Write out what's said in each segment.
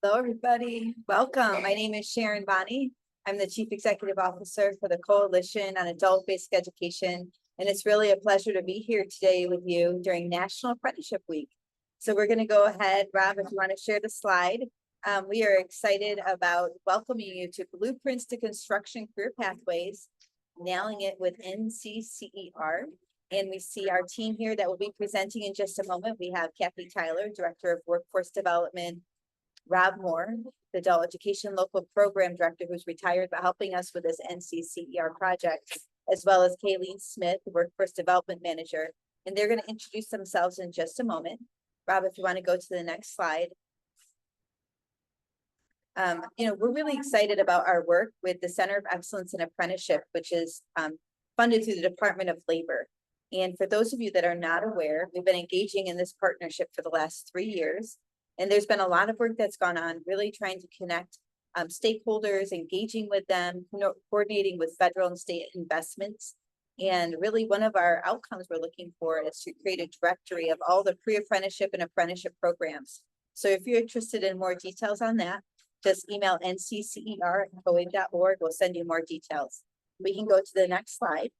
Hello, everybody. Welcome. My name is Sharon Bonney. I'm the Chief Executive Officer for the Coalition on Adult Basic Education, and it's really a pleasure to be here today with you during National Apprenticeship Week. So we're going to go ahead, Rob, if you want to share the slide. We are excited about welcoming you to Blueprints to Construction Career Pathways, nailing it with NCCER. And we see our team here that will be presenting in just a moment. We have Cathy Tyler, Director of Workforce Development, Rob Moore, the Adult Education Local Program Director, who's retired, but helping us with this NCCER project, as well as Kaylene Smith, the Workforce Development Manager. And they're going to introduce themselves in just a moment. Rob, if you want to go to the next slide. We're really excited about our work with the Center of Excellence in Apprenticeship, which is funded through the Department of Labor. And for those of you that are not aware, we've been engaging in this partnership for the last 3 years. And there's been a lot of work that's gone on, really trying to connect stakeholders, engaging with them, coordinating with federal and state investments. And really one of our outcomes we're looking for is to create a directory of all the pre-apprenticeship and apprenticeship programs. So if you're interested in more details on that, just email nccer@coabe.org. We'll send you more details. We can go to the next slide.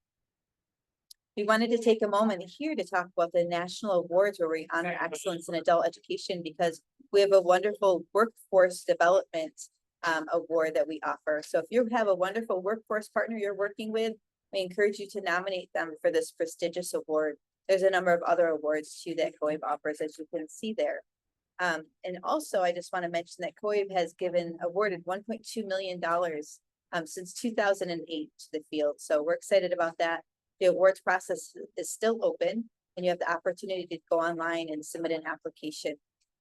We wanted to take a moment here to talk about the national awards where we honor excellence in adult education, because we have a wonderful workforce development award that we offer. So if you have a wonderful workforce partner you're working with, we encourage you to nominate them for this prestigious award. There's a number of other awards too that COABE offers, as you can see there. And also, I just want to mention that COABE has awarded $1.2 million since 2008 to the field. So we're excited about that. The awards process is still open, and you have the opportunity to go online and submit an application.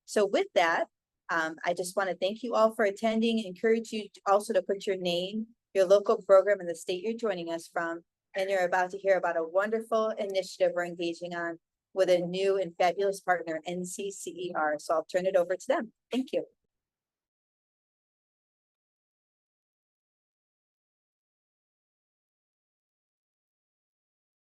So with that, I just want to thank you all for attending. Encourage you also to put your name, your local program, and the state you're joining us from. And you're about to hear about a wonderful initiative we're engaging on with a new and fabulous partner, NCCER. So I'll turn it over to them. Thank you.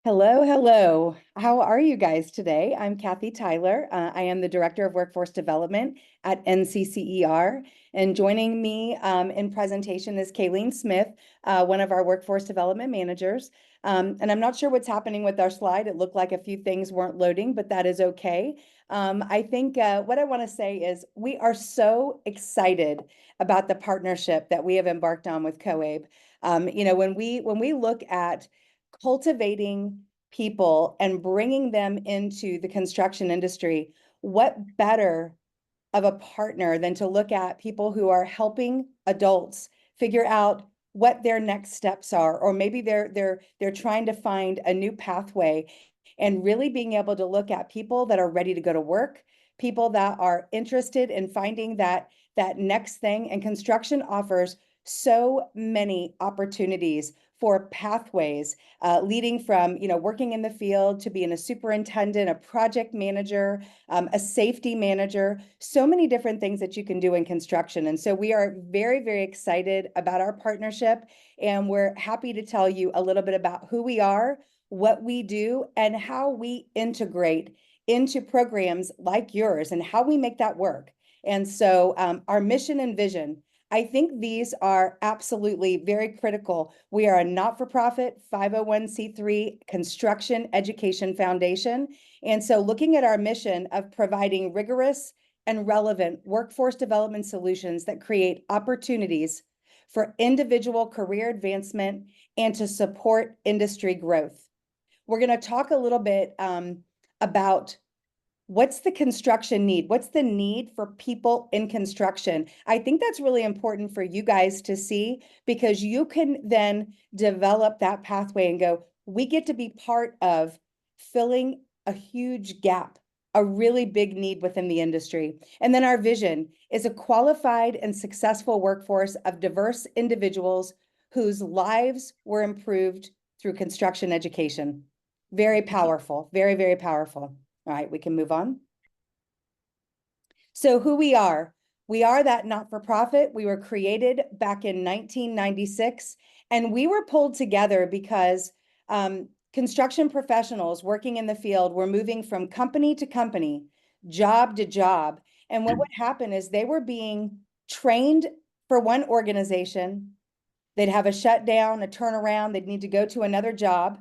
Hello. How are you guys today? I'm Cathy Tyler. I am the Director of Workforce Development at NCCER. And joining me in presentation is Kaylene Smith, one of our Workforce Development Managers. And I'm not sure what's happening with our slide. It looked like a few things weren't loading, but that is okay. I think what I want to say is we are so excited about the partnership that we have embarked on with COABE. When we look at cultivating people and bringing them into the construction industry, what better of a partner than to look at people who are helping adults figure out what their next steps are, or maybe they're trying to find a new pathway, and really being able to look at people that are ready to go to work, people that are interested in finding that next thing. And construction offers so many opportunities for pathways, leading from, working in the field to being a superintendent, a project manager, a safety manager, so many different things that you can do in construction. And so we are very, very excited about our partnership, and we're happy to tell you a little bit about who we are, what we do, and how we integrate into programs like yours and how we make that work. And so our mission and vision, I think these are absolutely very critical. We are a not-for-profit 501c3 construction education foundation. And so looking at our mission of providing rigorous and relevant workforce development solutions that create opportunities for individual career advancement and to support industry growth. We're going to talk a little bit about what's the construction need? What's the need for people in construction? I think that's really important for you guys to see, because you can then develop that pathway and go, we get to be part of filling a huge gap, a really big need within the industry. And then our vision is a qualified and successful workforce of diverse individuals whose lives were improved through construction education. Very powerful, very, very powerful. All right, we can move on. So who we are that not-for-profit. We were created back in 1996, and we were pulled together because construction professionals working in the field were moving from company to company, job to job. And what would happen is they were being trained for one organization. They'd have a shutdown, a turnaround. They'd need to go to another job,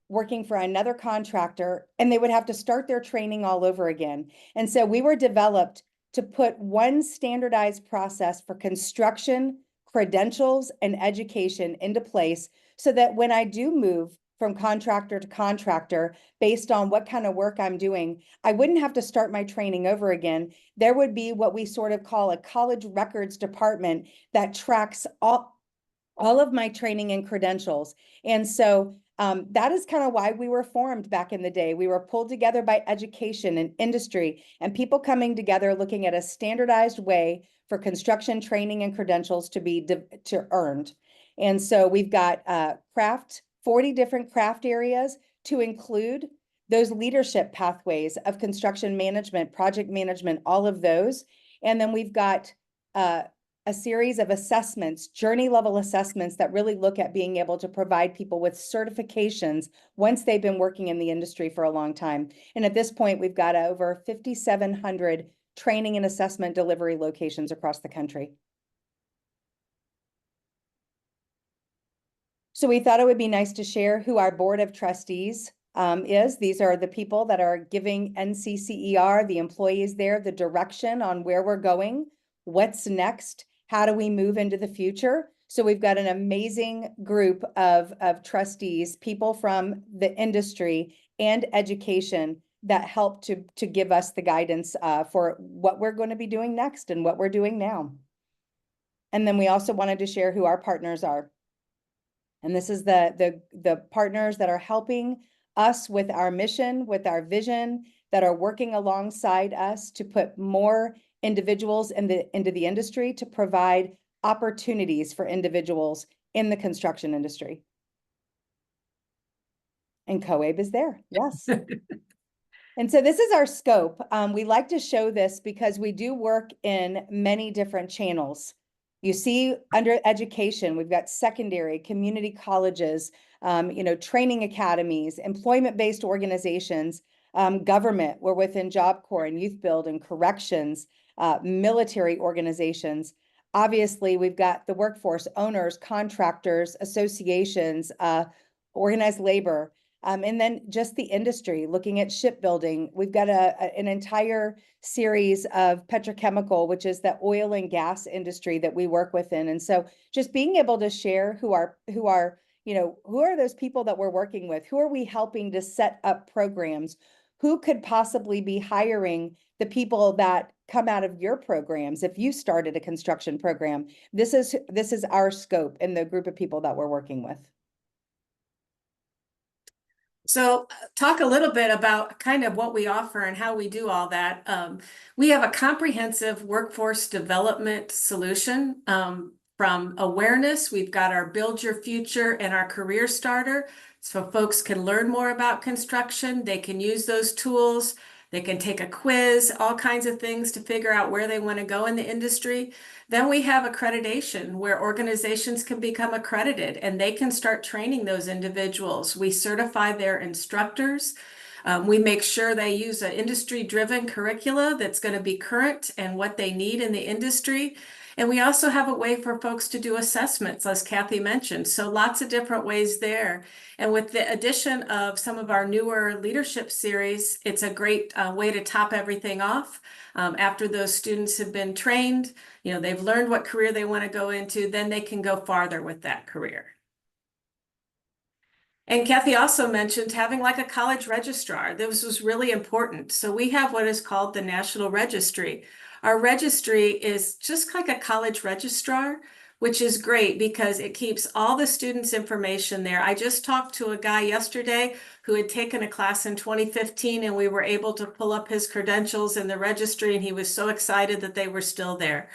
working for another contractor, and they would have to start their training all over again. And so we were developed to put one standardized process for construction, credentials, and education into place, so that when I do move from contractor to contractor, based on what kind of work I'm doing, I wouldn't have to start my training over again. There would be what we sort of call a college records department that tracks all of my training and credentials. And so that is kind of why we were formed back in the day. We were pulled together by education and industry and people coming together, looking at a standardized way for construction training and credentials to be earned. And so we've got 40 different craft areas to include those leadership pathways of construction management, project management, all of those. And then we've got a series of assessments, journey level assessments, that really look at being able to provide people with certifications once they've been working in the industry for a long time. And at this point, we've got over 5,700 training and assessment delivery locations across the country. So we thought it would be nice to share who our board of trustees is. These are the people that are giving NCCER, the employees there, the direction on where we're going, what's next, how do we move into the future. So we've got an amazing group of trustees, people from the industry and education, that help to give us the guidance for what we're going to be doing next and what we're doing now. And then we also wanted to share who our partners are. And this is the partners that are helping us with our mission, with our vision, that are working alongside us to put more individuals into the industry, to provide opportunities for individuals in the construction industry. And COABE is there, yes. And so this is our scope. We like to show this because we do work in many different channels. You see, under education, we've got secondary, community colleges, training academies, employment-based organizations, government, we're within Job Corps and Youth Build and corrections, military organizations. Obviously, we've got the workforce, owners, contractors, associations, organized labor, and then just the industry, looking at shipbuilding. We've got an entire series of petrochemical, which is the oil and gas industry that we work within. And so just being able to share who are those people that we're working with, who are we helping to set up programs, who could possibly be hiring the people that come out of your programs if you started a construction program? This is our scope and the group of people that we're working with. So talk a little bit about kind of what we offer and how we do all that. We have a comprehensive workforce development solution. From awareness, we've got our Build Your Future and our Career Starter. So folks can learn more about construction. They can use those tools. They can take a quiz, all kinds of things to figure out where they want to go in the industry. Then we have accreditation where organizations can become accredited and they can start training those individuals. We certify their instructors. We make sure they use an industry-driven curricula that's going to be current and what they need in the industry. And we also have a way for folks to do assessments, as Cathy mentioned. So lots of different ways there. And with the addition of some of our newer leadership series, it's a great way to top everything off. After those students have been trained, they've learned what career they want to go into, then they can go farther with that career. And Cathy also mentioned having like a college registrar. This was really important. So we have what is called the National Registry. Our registry is just like a college registrar, which is great because it keeps all the students' information there. I just talked to a guy yesterday who had taken a class in 2015 and we were able to pull up his credentials in the registry and he was so excited that they were still there.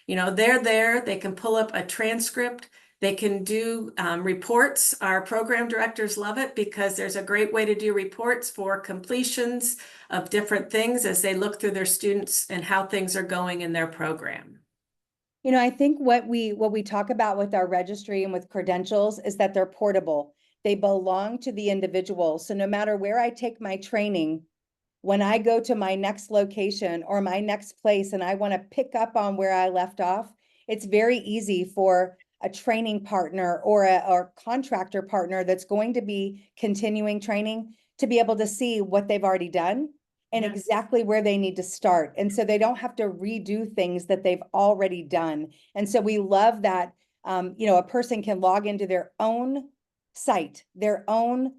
They're there, they can pull up a transcript. They can do reports. Our program directors love it because there's a great way to do reports for completions of different things as they look through their students and how things are going in their program. I think what we talk about with our registry and with credentials is that they're portable. They belong to the individual. So no matter where I take my training, when I go to my next location or my next place and I want to pick up on where I left off, it's very easy for a training partner or a contractor partner that's going to be continuing training to be able to see what they've already done and Yes. exactly where they need to start. And so they don't have to redo things that they've already done. And so we love that, a person can log into their own site, their own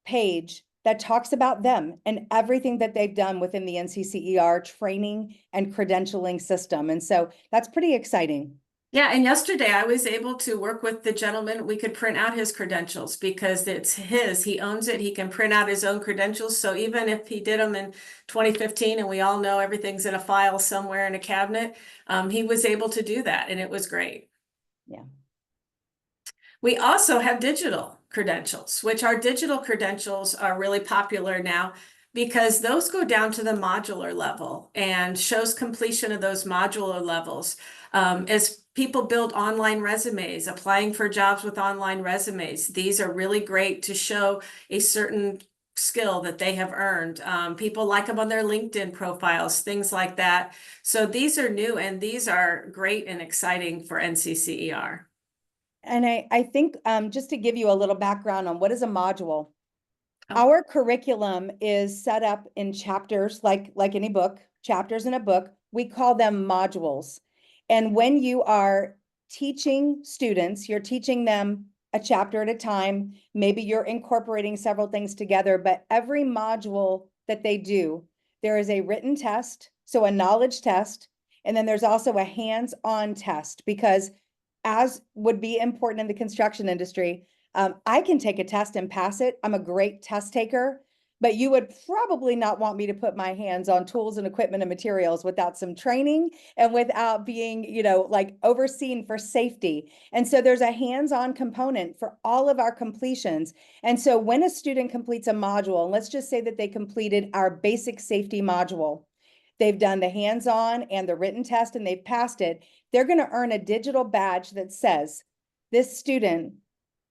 page that talks about them and everything that they've done within the NCCER training and credentialing system. And so that's pretty exciting. Yeah, and yesterday I was able to work with the gentleman. We could print out his credentials because it's his. He owns it. He can print out his own credentials. So even if he did them in 2015 and we all know everything's in a file somewhere in a cabinet, he was able to do that and it was great. Yeah. We also have digital credentials, which our digital credentials are really popular now because those go down to the modular level and shows completion of those modular levels. As people build online resumes, applying for jobs with online resumes, these are really great to show a certain skill that they have earned. People like them on their LinkedIn profiles, things like that. So these are new and these are great and exciting for NCCER. And I think just to give you a little background on what is a module, Oh. our curriculum is set up in chapters, like any book, chapters in a book. We call them modules. And when you are teaching students, you're teaching them a chapter at a time. Maybe you're incorporating several things together, but every module that they do, there is a written test, so a knowledge test, and then there's also a hands-on test because as would be important in the construction industry, I can take a test and pass it. I'm a great test taker, but you would probably not want me to put my hands on tools and equipment and materials without some training and without being, like overseen for safety. And so there's a hands-on component for all of our completions. And so when a student completes a module, and let's just say that they completed our basic safety module, they've done the hands-on and the written test and they've passed it, they're going to earn a digital badge that says this student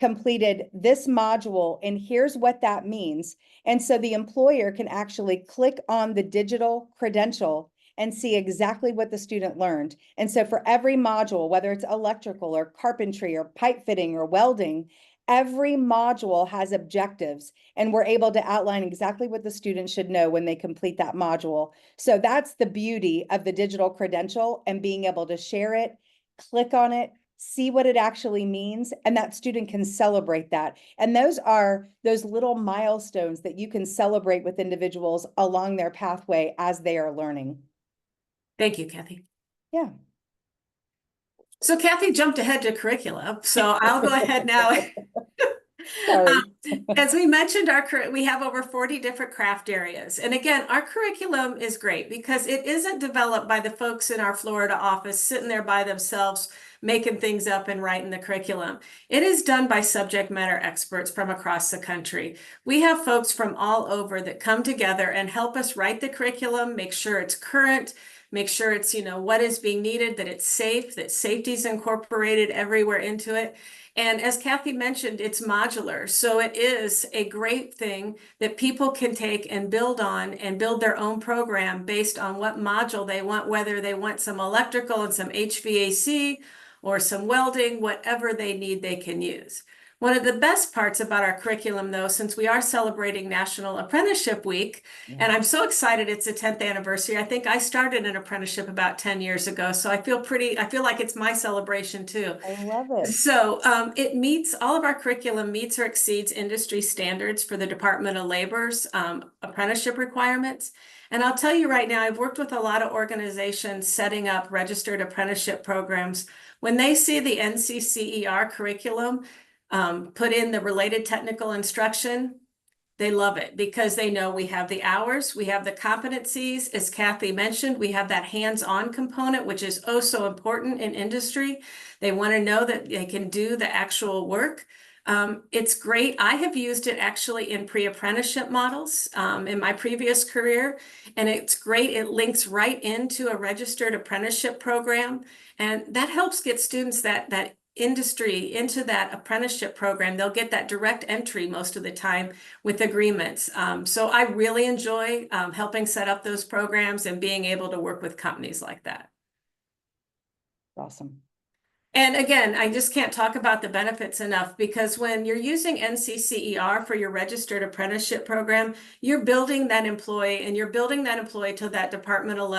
completed this module and here's what that means. And so the employer can actually click on the digital credential and see exactly what the student learned. And so for every module, whether it's electrical or carpentry or pipe fitting or welding, every module has objectives and we're able to outline exactly what the student should know when they complete that module. So that's the beauty of the digital credential and being able to share it, click on it, see what it actually means, and that student can celebrate that. And those are those little milestones that you can celebrate with individuals along their pathway as they are learning. Thank you, Kathy. Yeah. So Kathy jumped ahead to curriculum, so I'll go ahead now. Sorry. As we mentioned, we have over 40 different craft areas. And again, our curriculum is great because it isn't developed by the folks in our Florida office sitting there by themselves, making things up and writing the curriculum. It is done by subject matter experts from across the country. We have folks from all over that come together and help us write the curriculum, make sure it's current, make sure it's, what is being needed, that it's safe, that safety is incorporated everywhere into it. And as Kathy mentioned, it's modular. So it is a great thing that people can take and build on and build their own program based on what module they want, whether they want some electrical and some HVAC or some welding, whatever they need, they can use. One of the best parts about our curriculum, though, since we are celebrating National Apprenticeship Week, and I'm so excited it's the 10th anniversary. I think I started an apprenticeship about 10 years ago, so I feel like it's my celebration too. I love it. So all of our curriculum meets or exceeds industry standards for the Department of Labor's apprenticeship requirements. And I'll tell you right now, I've worked with a lot of organizations setting up registered apprenticeship programs. When they see the NCCER curriculum, put in the related technical instruction, they love it because they know we have the hours, we have the competencies, as Kathy mentioned, we have that hands-on component, which is oh so important in industry. They want to know that they can do the actual work. It's great. I have used it actually in pre-apprenticeship models in my previous career, and it's great. It links right into a registered apprenticeship program, and that helps get students that industry into that apprenticeship program. They'll get that direct entry most of the time with agreements. So I really enjoy helping set up those programs and being able to work with companies like that. Awesome. And again, I just can't talk about the benefits enough because when you're using NCCER for your registered apprenticeship program, you're building that employee and you're building that employee to that Department of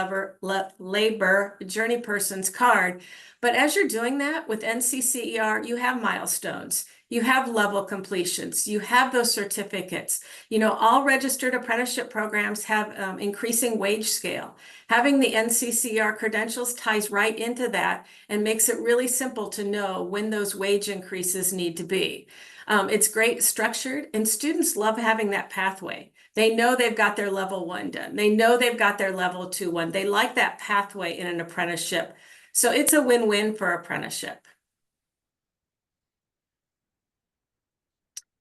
Labor journey person's card. But as you're doing that with NCCER, you have milestones, you have level completions, you have those certificates. All registered apprenticeship programs have increasing wage scale. Having the NCCER credentials ties right into that and makes it really simple to know when those wage increases need to be. It's great structured, and students love having that pathway. They know they've got their level 1 done. They know they've got their level 2 one. They like that pathway in an apprenticeship. So it's a win-win for apprenticeship.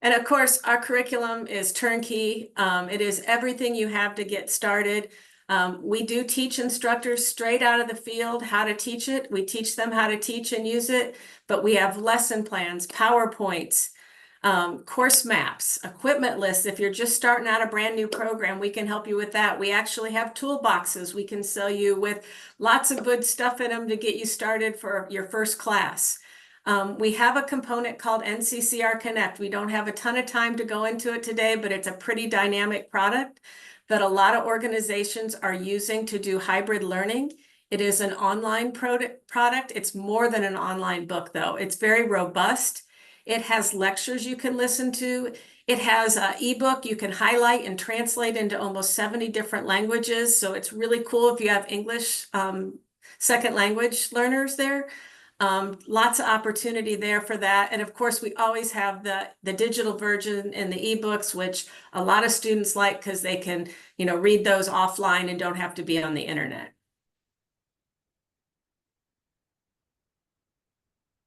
And of course, our curriculum is turnkey. It is everything you have to get started. We do teach instructors straight out of the field how to teach it. We teach them how to teach and use it, but we have lesson plans, PowerPoints, course maps, equipment lists. If you're just starting out a brand new program, we can help you with that. We actually have toolboxes we can sell you with lots of good stuff in them to get you started for your first class. We have a component called NCCR Connect. We don't have a ton of time to go into it today, but it's a pretty dynamic product that a lot of organizations are using to do hybrid learning. It is an online product. It's more than an online book, though. It's very robust. It has lectures you can listen to. It has an ebook you can highlight and translate into almost 70 different languages. So it's really cool if you have English second language learners there. Lots of opportunity there for that. And of course, we always have the digital version and the ebooks, which a lot of students like because they can, read those offline and don't have to be on the internet.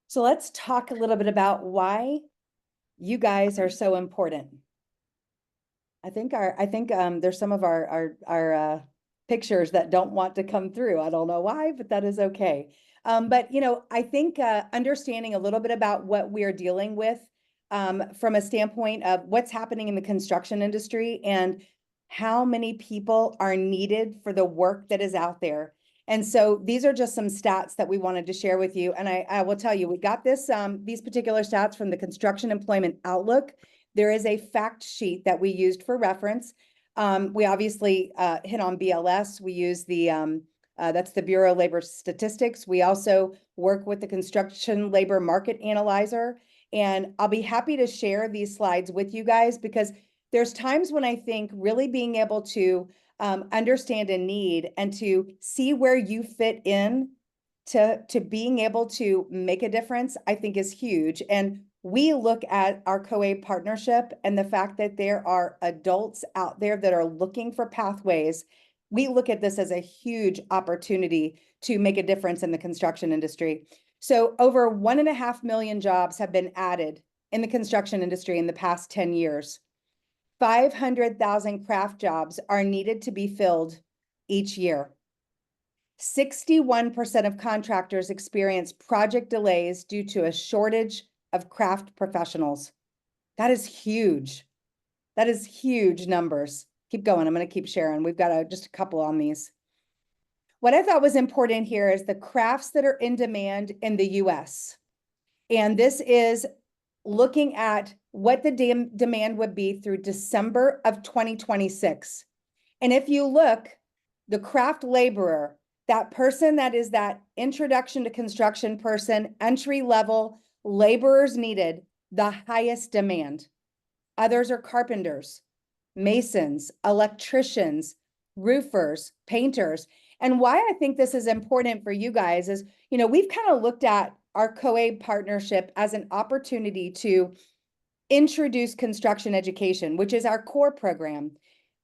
So let's talk a little bit about why you guys are so important. I think there's some of our pictures that don't want to come through. I don't know why, but that is okay. But I think understanding a little bit about what we're dealing with from a standpoint of what's happening in the construction industry and how many people are needed for the work that is out there. And so these are just some stats that we wanted to share with you. And I will tell you, we got these particular stats from the Construction Employment Outlook. There is a fact sheet that we used for reference. We obviously hit on BLS. We use the That's the Bureau of Labor Statistics. We also work with the Construction Labor Market Analyzer. And I'll be happy to share these slides with you guys because there's times when I think really being able to understand a need and to see where you fit in to being able to make a difference, I think is huge. And we look at our COABE partnership and the fact that there are adults out there that are looking for pathways. We look at this as a huge opportunity to make a difference in the construction industry. So over 1.5 million jobs have been added in the construction industry in the past 10 years. 500,000 craft jobs are needed to be filled each year. 61% of contractors experience project delays due to a shortage of craft professionals. That is huge. That is huge numbers. Keep going. I'm going to keep sharing. We've got just a couple on these. What I thought was important here is the crafts that are in demand in the US. And this is looking at what the demand would be through December of 2026. And if you look, the craft laborer, that person that is that introduction to construction person, entry level, laborers needed, the highest demand. Others are carpenters, masons, electricians, roofers, painters. And why I think this is important for you guys is, we've kind of looked at our COABE partnership as an opportunity to introduce construction education, which is our core program.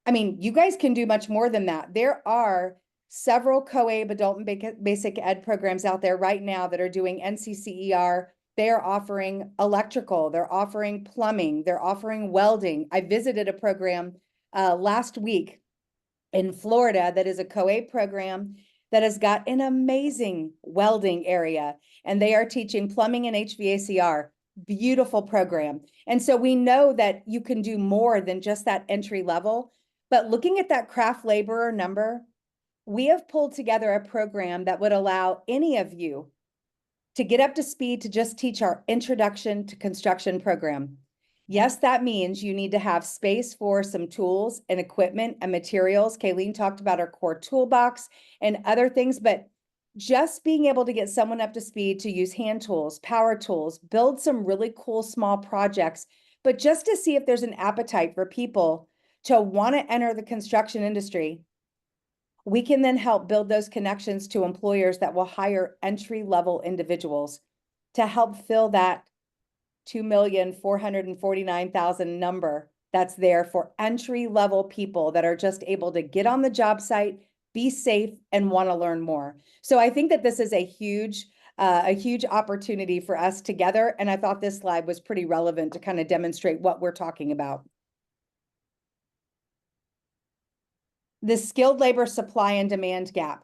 I mean, you guys can do much more than that. There are several COABE adult and basic ed programs out there right now that are doing NCCER. They're offering electrical, they're offering plumbing, they're offering welding. I visited a program last week in Florida that is a COABE program that has got an amazing welding area, and they are teaching plumbing and HVACR. Beautiful program. And so we know that you can do more than just that entry level, but looking at that craft laborer number, we have pulled together a program that would allow any of you to get up to speed to just teach our introduction to construction program. Yes, that means you need to have space for some tools and equipment and materials. Kaylene talked about our core toolbox and other things, but just being able to get someone up to speed to use hand tools, power tools, build some really cool small projects, but just to see if there's an appetite for people to want to enter the construction industry. We can then help build those connections to employers that will hire entry-level individuals to help fill that 2,449,000 number that's there for entry-level people that are just able to get on the job site, be safe, and want to learn more. So I think that this is a huge opportunity for us together. And I thought this slide was pretty relevant to kind of demonstrate what we're talking about. The skilled labor supply and demand gap.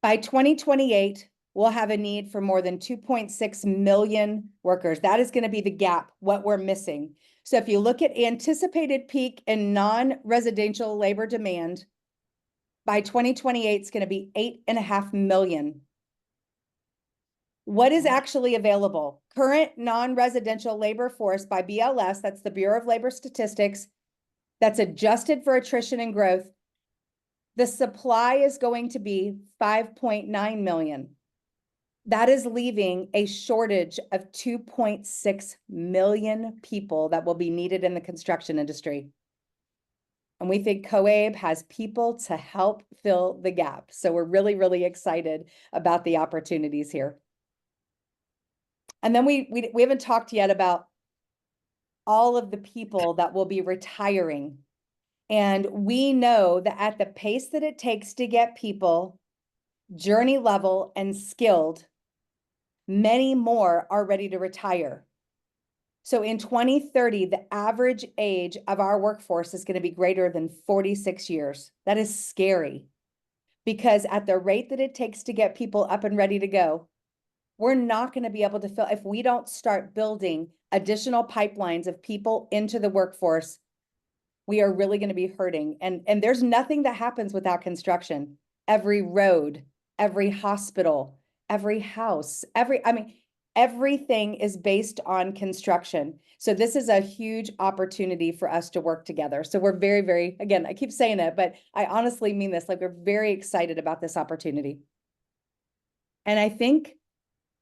By 2028, we'll have a need for more than 2.6 million workers. That is going to be the gap, what we're missing. So if you look at anticipated peak in non-residential labor demand, by 2028, it's going to be 8.5 million. What is actually available? Current non-residential labor force by BLS, that's the Bureau of Labor Statistics, that's adjusted for attrition and growth. The supply is going to be 5.9 million. That is leaving a shortage of 2.6 million people that will be needed in the construction industry. And we think COABE has people to help fill the gap. So we're really, really excited about the opportunities here. And then we haven't talked yet about all of the people that will be retiring. And we know that at the pace that it takes to get people journey level and skilled, many more are ready to retire. So in 2030, the average age of our workforce is going to be greater than 46 years. That is scary because at the rate that it takes to get people up and ready to go, we're not going to be able to fill if we don't start building additional pipelines of people into the workforce. We are really going to be hurting. And there's nothing that happens without construction. Every road, every hospital, every house, everything is based on construction. So this is a huge opportunity for us to work together. So we're very, very, again, I keep saying it, but I honestly mean this, like we're very excited about this opportunity. And I think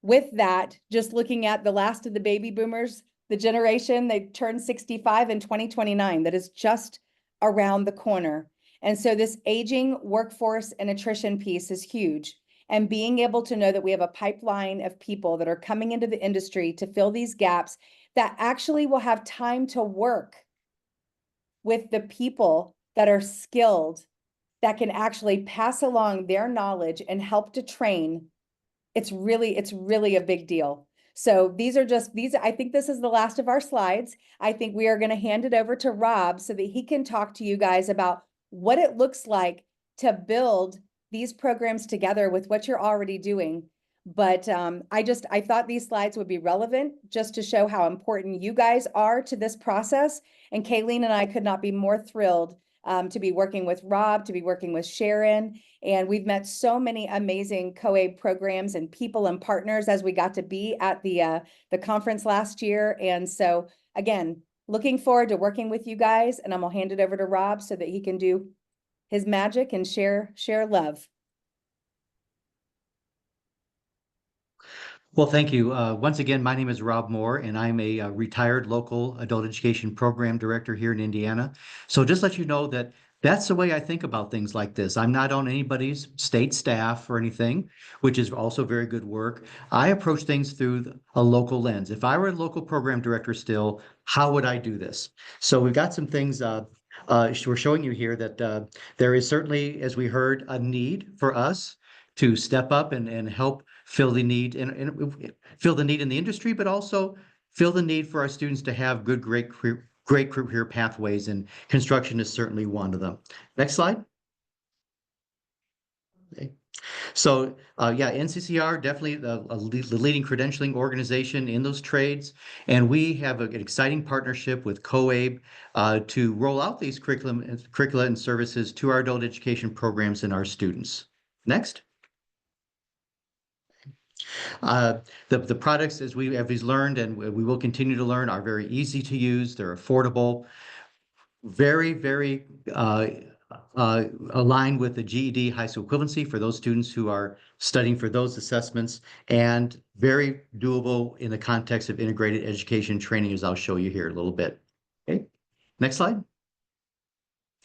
with that, just looking at the last of the baby boomers, the generation, they turned 65 in 2029, that is just around the corner. And so this aging workforce and attrition piece is huge. And being able to know that we have a pipeline of people that are coming into the industry to fill these gaps that actually will have time to work with the people that are skilled, that can actually pass along their knowledge and help to train. It's really a big deal. So these, I think this is the last of our slides. I think we are going to hand it over to Rob so that he can talk to you guys about what it looks like to build these programs together with what you're already doing. But I thought these slides would be relevant just to show how important you guys are to this process. And Kaylene and I could not be more thrilled to be working with Rob, to be working with Sharon. And we've met so many amazing COABE programs and people and partners as we got to be at the conference last year. And so again, looking forward to working with you guys, and I'm gonna hand it over to Rob so that he can do his magic and share love. Well, thank you. Once again, my name is Rob Moore, and I'm a retired local adult education program director here in Indiana. So just let you know that that's the way I think about things like this. I'm not on anybody's state staff or anything, which is also very good work. I approach things through a local lens. If I were a local program director still, how would I do this? So we've got some things we're showing you here that there is certainly, as we heard, a need for us to step up and help fill the need and fill the need in the industry, but also fill the need for our students to have great career pathways, and construction is certainly one of them. Next slide. Okay. So yeah, NCCER definitely the leading credentialing organization in those trades, and we have an exciting partnership with COABE to roll out these curricula and services to our adult education programs and our students. Next. The products, as we've learned and we will continue to learn, are very easy to use. They're affordable, very aligned with the GED high school equivalency for those students who are studying for those assessments, and very doable in the context of integrated education training, as I'll show you here a little bit. Okay, next slide.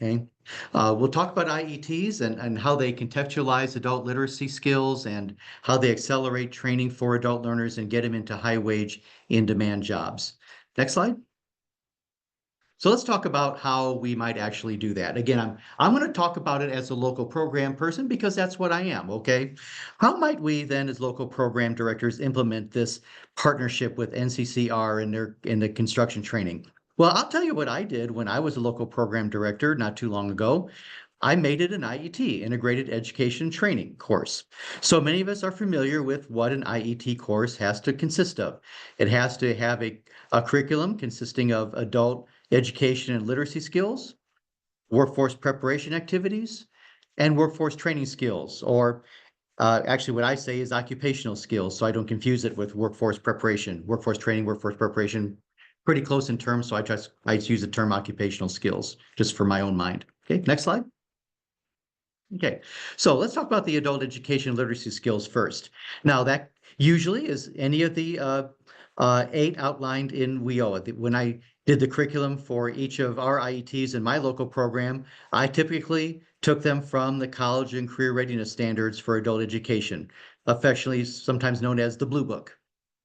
Okay, we'll talk about IETs and how they contextualize adult literacy skills and how they accelerate training for adult learners and get them into high wage, in-demand jobs. Next slide. So let's talk about how we might actually do that. Again, I'm going to talk about it as a local program person because that's what I am, okay? How might we then, as local program directors, implement this partnership with NCCER in the construction training? Well, I'll tell you what I did when I was a local program director not too long ago. I made it an IET, Integrated Education Training course. So many of us are familiar with what an IET course has to consist of. It has to have a curriculum consisting of adult education and literacy skills, workforce preparation activities, and workforce training skills, or actually what I say is occupational skills, so I don't confuse it with workforce preparation. Workforce training, workforce preparation, pretty close in terms, so I use the term occupational skills just for my own mind. Okay, next slide. Okay, so let's talk about the adult education literacy skills first. Now that usually is any of the 8 outlined in WIOA. When I did the curriculum for each of our IETs in my local program, I typically took them from the College and Career Readiness Standards for Adult Education, affectionately sometimes known as the Blue Book,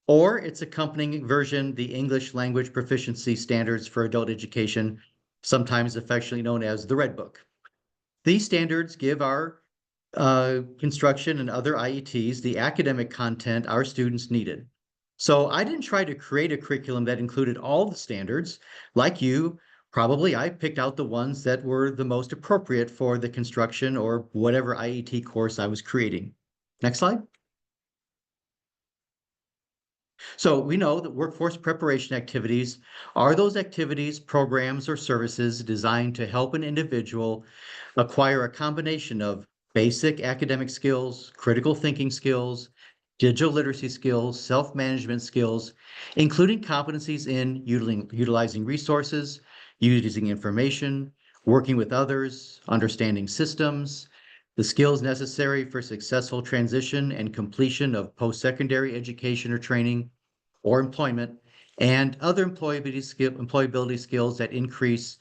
or its accompanying version, the English Language Proficiency Standards for Adult Education, sometimes affectionately known as the Red Book. These standards give our construction and other IETs the academic content our students needed. So I didn't try to create a curriculum that included all the standards. Like you, probably I picked out the ones that were the most appropriate for the construction or whatever IET course I was creating. Next slide. So we know that workforce preparation activities are those activities, programs, or services designed to help an individual acquire a combination of basic academic skills, critical thinking skills, digital literacy skills, self-management skills, including competencies in utilizing resources, using information, working with others, understanding systems, the skills necessary for successful transition and completion of post-secondary education or training or employment, and other employability skills that increase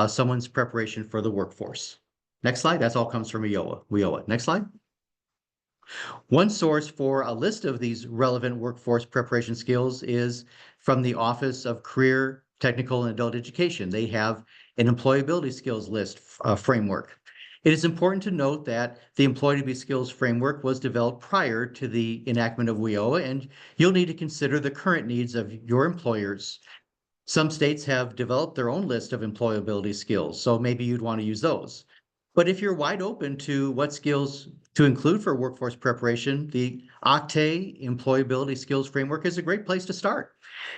someone's preparation for the workforce. Next slide. That's all comes from WIOA. Next slide. One source for a list of these relevant workforce preparation skills is from the Office of Career, Technical, and Adult Education. They have an employability skills list framework. It is important to note that the employability skills framework was developed prior to the enactment of WIOA, and you'll need to consider the current needs of your employers. Some states have developed their own list of employability skills, so maybe you'd want to use those. But if you're wide open to what skills to include for workforce preparation, the OCTAE Employability Skills Framework is a great place to start.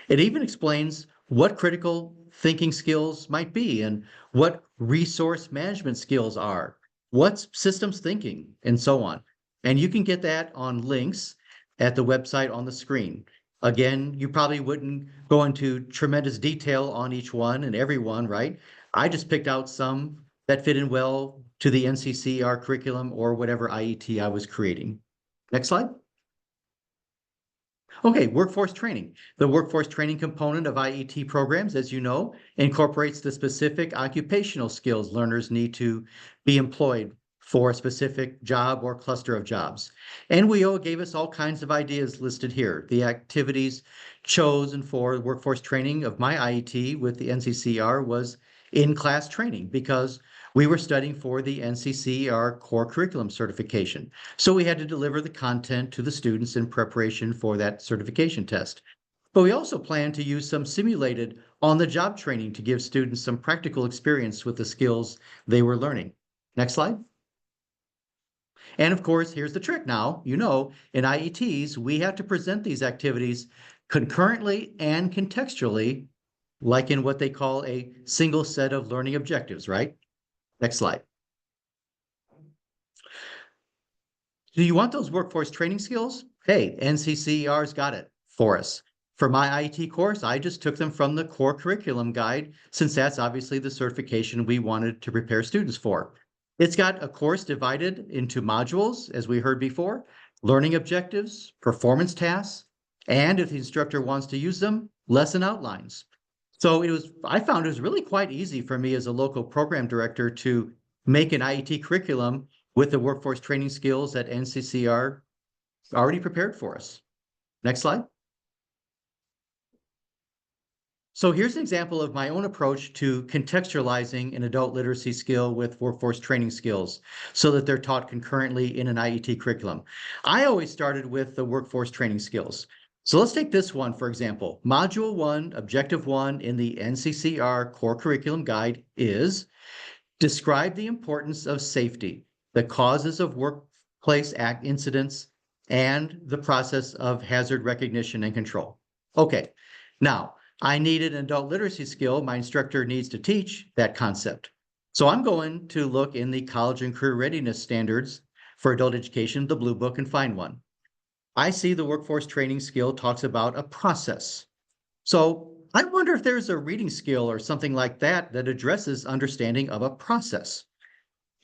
It even explains what critical thinking skills might be and what resource management skills are, what's systems thinking, and so on. And you can get that on links at the website on the screen. Again, you probably wouldn't go into tremendous detail on each one and every one, right? I just picked out some that fit in well to the NCCER curriculum or whatever IET I was creating. Next slide. Okay, workforce training. The workforce training component of IET programs, as you know, incorporates the specific occupational skills learners need to be employed for a specific job or cluster of jobs. And WIOA gave us all kinds of ideas listed here. The activities chosen for workforce training of my IET with the NCCER was in-class training because we were studying for the NCCER core curriculum certification. So we had to deliver the content to the students in preparation for that certification test. But we also plan to use some simulated on-the-job training to give students some practical experience with the skills they were learning. Next slide. And of course, here's the trick now. You know, in IETs, we have to present these activities concurrently and contextually, like in what they call a single set of learning objectives, right? Next slide. Do you want those workforce training skills? Hey, NCCER's got it for us. For my IET course, I just took them from the core curriculum guide, since that's obviously the certification we wanted to prepare students for. It's got a course divided into modules, as we heard before, learning objectives, performance tasks, and if the instructor wants to use them, lesson outlines. So I found it was really quite easy for me as a local program director to make an IET curriculum with the workforce training skills that NCCER already prepared for us. Next slide. So here's an example of my own approach to contextualizing an adult literacy skill with workforce training skills so that they're taught concurrently in an IET curriculum. I always started with the workforce training skills. So let's take this one, for example. Module 1, Objective 1 in the NCCER Core Curriculum Guide is describe the importance of safety, the causes of workplace incidents, and the process of hazard recognition and control. Okay, now I needed an adult literacy skill. My instructor needs to teach that concept. So I'm going to look in the College and Career Readiness Standards for Adult Education, the Blue Book, and find one. I see the workforce training skill talks about a process. So I wonder if there's a reading skill or something like that that addresses understanding of a process.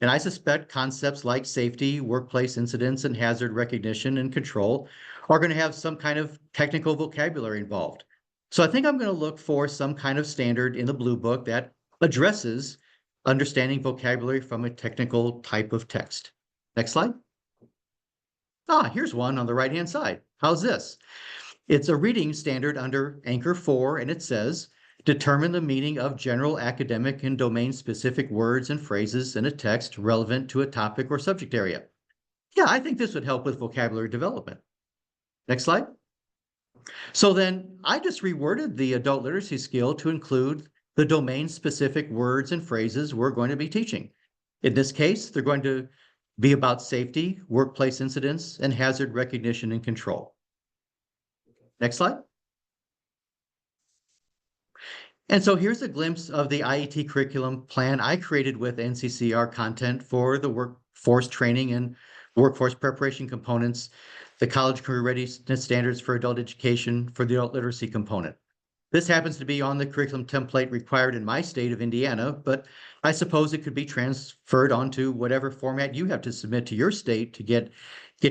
And I suspect concepts like safety, workplace incidents, and hazard recognition and control are going to have some kind of technical vocabulary involved. So I think I'm going to look for some kind of standard in the Blue Book that addresses understanding vocabulary from a technical type of text. Next slide. Here's one on the right-hand side. How's this? It's a reading standard under Anchor 4, and it says, determine the meaning of general academic and domain-specific words and phrases in a text relevant to a topic or subject area. Yeah, I think this would help with vocabulary development. Next slide. So then I just reworded the adult literacy skill to include the domain-specific words and phrases we're going to be teaching. In this case, they're going to be about safety, workplace incidents, and hazard recognition and control. Next slide. And so here's a glimpse of the IET curriculum plan I created with NCCER content for the workforce training and workforce preparation components. the college career readiness standards for adult education for the adult literacy component. This happens to be on the curriculum template required in my state of Indiana, but I suppose it could be transferred onto whatever format you have to submit to your state to get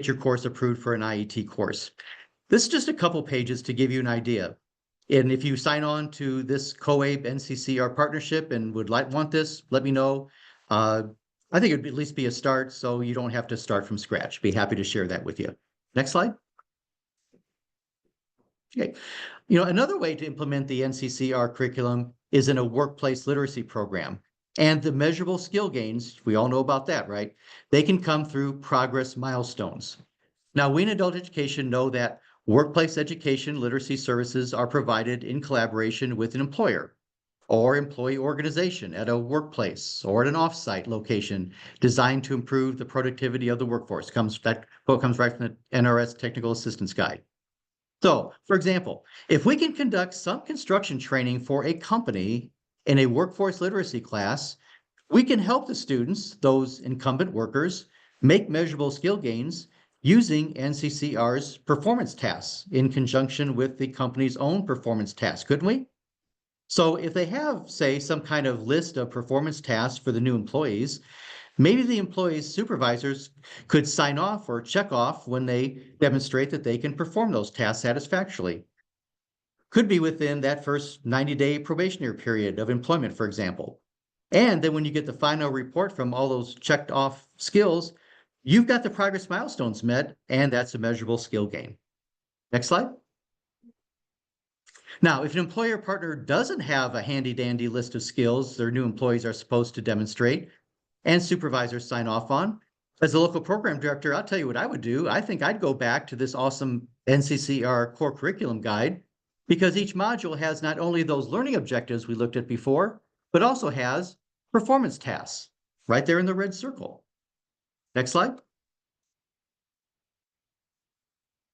your course approved for an IET course. This is just a couple pages to give you an idea. And if you sign on to this COABE NCCER partnership and would want this, let me know. I think it'd at least be a start, so you don't have to start from scratch. Be happy to share that with you. Next slide. Okay. Another way to implement the NCCER curriculum is in a workplace literacy program. And the measurable skill gains, we all know about that, right? They can come through progress milestones. Now, we in adult education know that workplace education literacy services are provided in collaboration with an employer or employee organization at a workplace or at an offsite location designed to improve the productivity of the workforce. That quote comes right from the NRS Technical Assistance Guide. So, for example, if we can conduct some construction training for a company in a workforce literacy class, we can help the students, those incumbent workers, make measurable skill gains using NCCER's performance tasks in conjunction with the company's own performance tasks, couldn't we? So if they have, say, some kind of list of performance tasks for the new employees, maybe the employees' supervisors could sign off or check off when they demonstrate that they can perform those tasks satisfactorily. Could be within that first 90-day probationary period of employment, for example. And then when you get the final report from all those checked off skills, you've got the progress milestones met, and that's a measurable skill gain. Next slide. Now, if an employer partner doesn't have a handy-dandy list of skills their new employees are supposed to demonstrate and supervisors sign off on, as a local program director, I'll tell you what I would do. I think I'd go back to this awesome NCCER core curriculum guide, because each module has not only those learning objectives we looked at before, but also has performance tasks right there in the red circle. Next slide.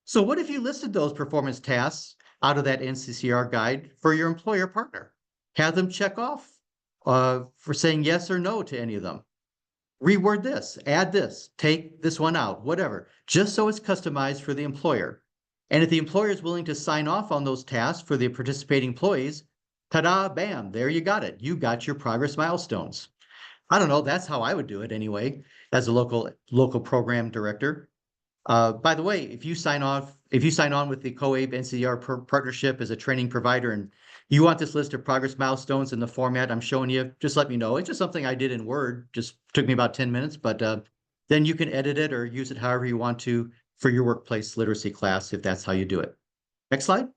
So what if you listed those performance tasks out of that NCCER guide for your employer partner? Have them check off for saying yes or no to any of them. Reword this, add this, take this one out, whatever, just so it's customized for the employer. And if the employer is willing to sign off on those tasks for the participating employees, ta-da, bam, there you got it. You got your progress milestones. I don't know, that's how I would do it anyway, as a local program director. By the way, if you sign on with the COABE NCCER partnership as a training provider and you want this list of progress milestones in the format I'm showing you, just let me know. It's just something I did in Word, just took me about 10 minutes, but then you can edit it or use it however you want to for your workplace literacy class, if that's how you do it. Next slide.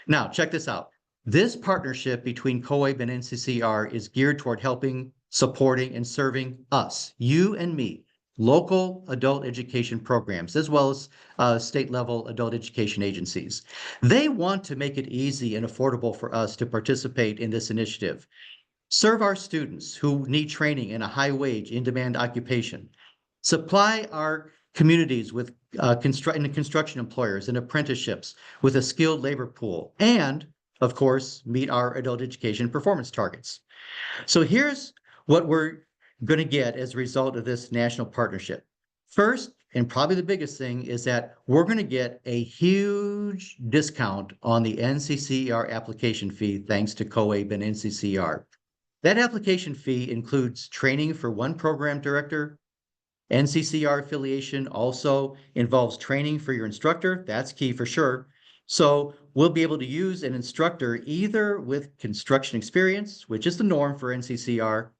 Now, check this out. This partnership between COABE and NCCER is geared toward helping, supporting, and serving us, you and me, local adult education programs, as well as state-level adult education agencies. They want to make it easy and affordable for us to participate in this initiative. Serve our students who need training in a high-wage, in-demand occupation. Supply our communities with construction employers and apprenticeships with a skilled labor pool. And, of course, meet our adult education performance targets. So here's what we're going to get as a result of this national partnership. First, and probably the biggest thing, is that we're going to get a huge discount on the NCCER application fee thanks to COABE and NCCER. That application fee includes training for one program director. NCCER affiliation also involves training for your instructor. That's key for sure. So we'll be able to use an instructor either with construction experience, which is the norm for NCCER,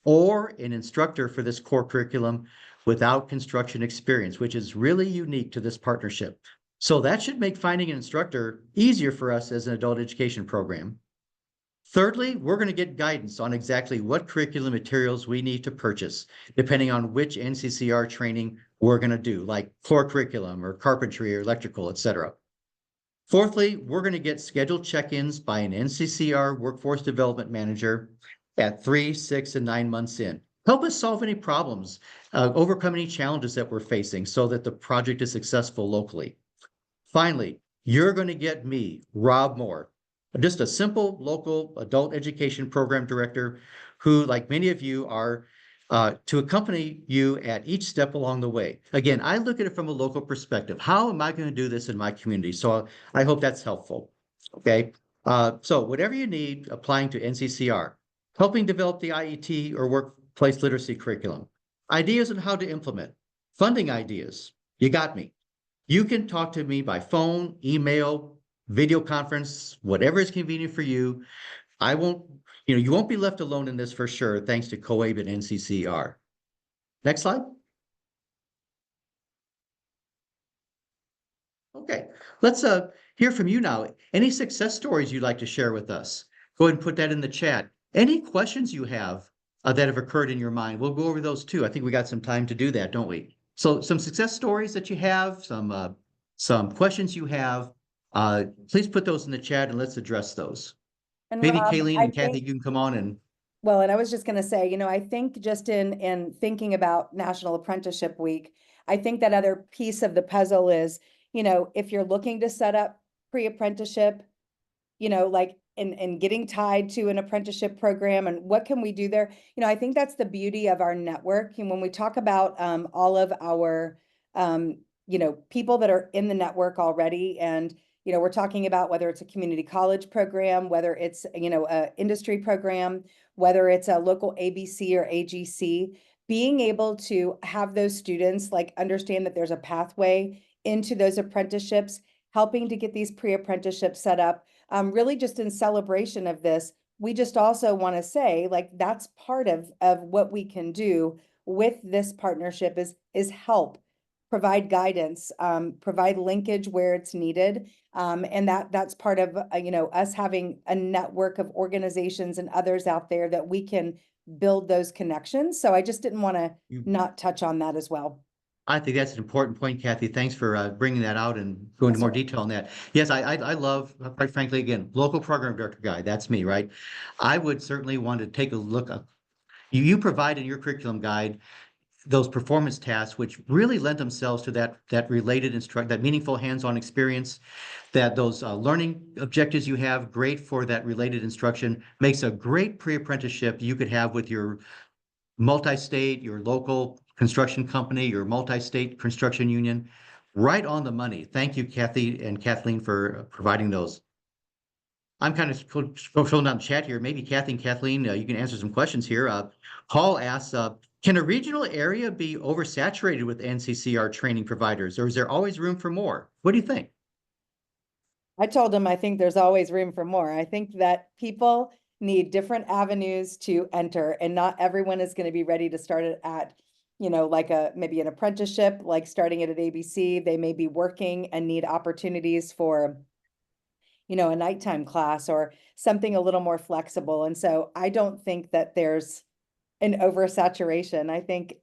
or an instructor for this core curriculum without construction experience, which is really unique to this partnership. So that should make finding an instructor easier for us as an adult education program. Thirdly, we're going to get guidance on exactly what curriculum materials we need to purchase, depending on which NCCER training we're going to do, like core curriculum or carpentry or electrical, etc. Fourthly, we're going to get scheduled check-ins by an NCCER workforce development manager at 3, 6, and 9 months in. Help us solve any problems, overcome any challenges that we're facing so that the project is successful locally. Finally, you're going to get me, Rob Moore, just a simple local adult education program director who, like many of you, are to accompany you at each step along the way. Again, I look at it from a local perspective. How am I going to do this in my community? So I hope that's helpful. Okay. So whatever you need applying to NCCR, helping develop the IET or workplace literacy curriculum, ideas on how to implement, funding ideas, you got me. You can talk to me by phone, email, video conference, whatever is convenient for you. I won't, you won't be left alone in this for sure, thanks to COABE and NCCR. Next slide. Okay, let's hear from you now. Any success stories you'd like to share with us? Go ahead and put that in the chat. Any questions you have that have occurred in your mind? We'll go over those too. I think we got some time to do that, don't we? So some success stories that you have, some questions you have, please put those in the chat and let's address those. And Maybe Rob, Kaylene I and Cathy, think, you can come on and well, and I was just going to say, I think just in thinking about National Apprenticeship Week, I think that other piece of the puzzle is, if you're looking to set up pre-apprenticeship, like and getting tied to an apprenticeship program and what can we do there? I think that's the beauty of our network. And when we talk about all of our people that are in the network already, and we're talking about whether it's a community college program, whether it's a industry program, whether it's a local ABC or AGC, being able to have those students like understand that there's a pathway into those apprenticeships, helping to get these pre-apprenticeships set up. Really just in celebration of this, we just also want to say like that's part of what we can do with this partnership is help, provide guidance, provide linkage where it's needed. And that's part of us having a network of organizations and others out there that we can build those connections. So I just didn't want to not touch on that as well. I think that's an important point, Cathy. Thanks for bringing that out and going into more detail on that. Yes, I love, quite frankly, again, local program director guy. That's me, right? I would certainly want to take a look. You provide in your curriculum guide those performance tasks, which really lend themselves to that related that meaningful hands-on experience. That those learning objectives you have, great for that related instruction, makes a great pre-apprenticeship you could have with your multi-state, your local construction company, your multi-state construction union, right on the money. Thank you, Cathy and Kathleen, for providing those. I'm kind of filling out the chat here. Maybe Cathy and Kathleen, you can answer some questions here. Paul asks, can a regional area be oversaturated with NCCR training providers, or is there always room for more? What do you think? I told him I think there's always room for more. I think that people need different avenues to enter, and not everyone is going to be ready to start it at, like maybe an apprenticeship, like starting it at ABC. They may be working and need opportunities for, a nighttime class or something a little more flexible. And so I don't think that there's an oversaturation. I think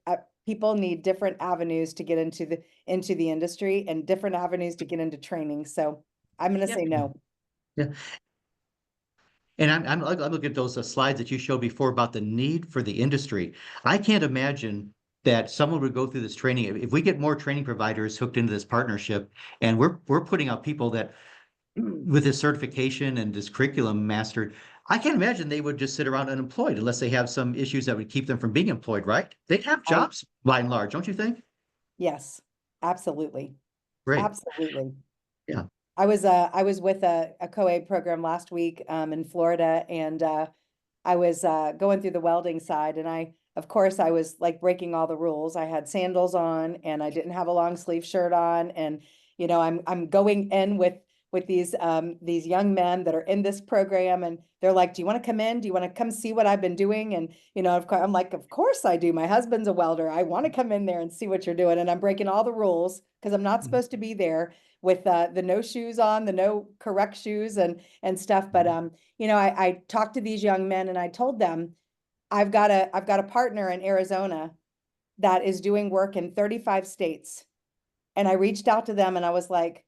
people need different avenues to get into the industry and different avenues to get into training. So I'm going to say no. Yeah. And I'm looking at those slides that you showed before about the need for the industry. I can't imagine that someone would go through this training. If we get more training providers hooked into this partnership, and we're putting out people that with this certification and this curriculum mastered, I can't imagine they would just sit around unemployed unless they have some issues that would keep them from being employed, right? They'd have jobs by and large, don't you think? Yes, absolutely. Great. Absolutely. Yeah. I was with a COABE program last week in Florida, and I was going through the welding side, and of course I was like breaking all the rules. I had sandals on and I didn't have a long sleeve shirt on, and I'm going in with these young men that are in this program, and they're like, do you want to come in? Do you want to come see what I've been doing? And of course I'm like, of course I do. My husband's a welder. I want to come in there and see what you're doing. And I'm breaking all the rules because I'm not supposed to be there with the no shoes on, the no correct shoes and stuff. But I talked to these young men and I told them, I've got a partner in Arizona that is doing work in 35 states. And I reached out to them and I was like,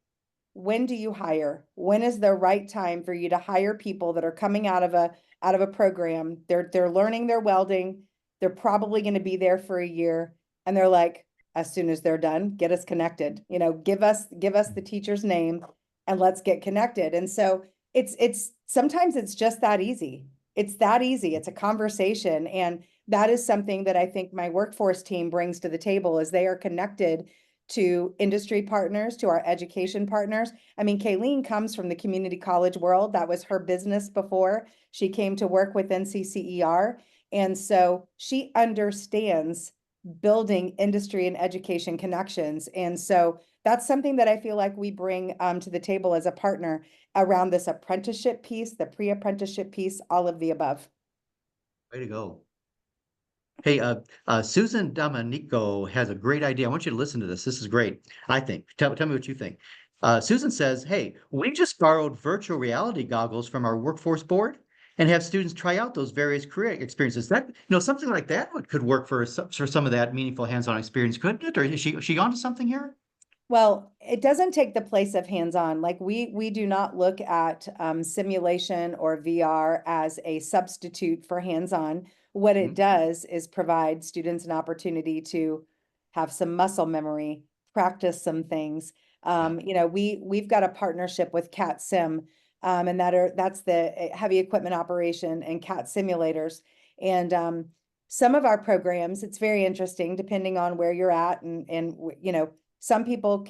when do you hire? When is the right time for you to hire people that are coming out of a program? They're learning their welding. They're probably going to be there for a year. And they're like, as soon as they're done, get us connected, give us the teacher's name and let's get connected. And so it's sometimes it's just that easy. It's that easy. It's a conversation. And that is something that I think my workforce team brings to the table, is they are connected to industry partners, to our education partners. I mean, Kaylene comes from the community college world. That was her business before she came to work with NCCER. And so she understands building industry and education connections. And so that's something that I feel like we bring to the table as a partner around this apprenticeship piece, the pre-apprenticeship piece, all of the above. Way to go. Hey, Susan Domenico has a great idea. I want you to listen to this. This is great, I think. Tell me what you think. Susan says, hey, we just borrowed virtual reality goggles from our workforce board and have students try out those various career experiences. That, something like that could work for some of that meaningful hands-on experience, couldn't it? Or is she onto something here? Well, it doesn't take the place of hands-on. Like we do not look at simulation or VR as a substitute for hands-on. What it does is provide students an opportunity to have some muscle memory, practice some things. We've got a partnership with Cat Sim, and that's the heavy equipment operation and Cat simulators. And some of our programs, it's very interesting depending on where you're at, and some people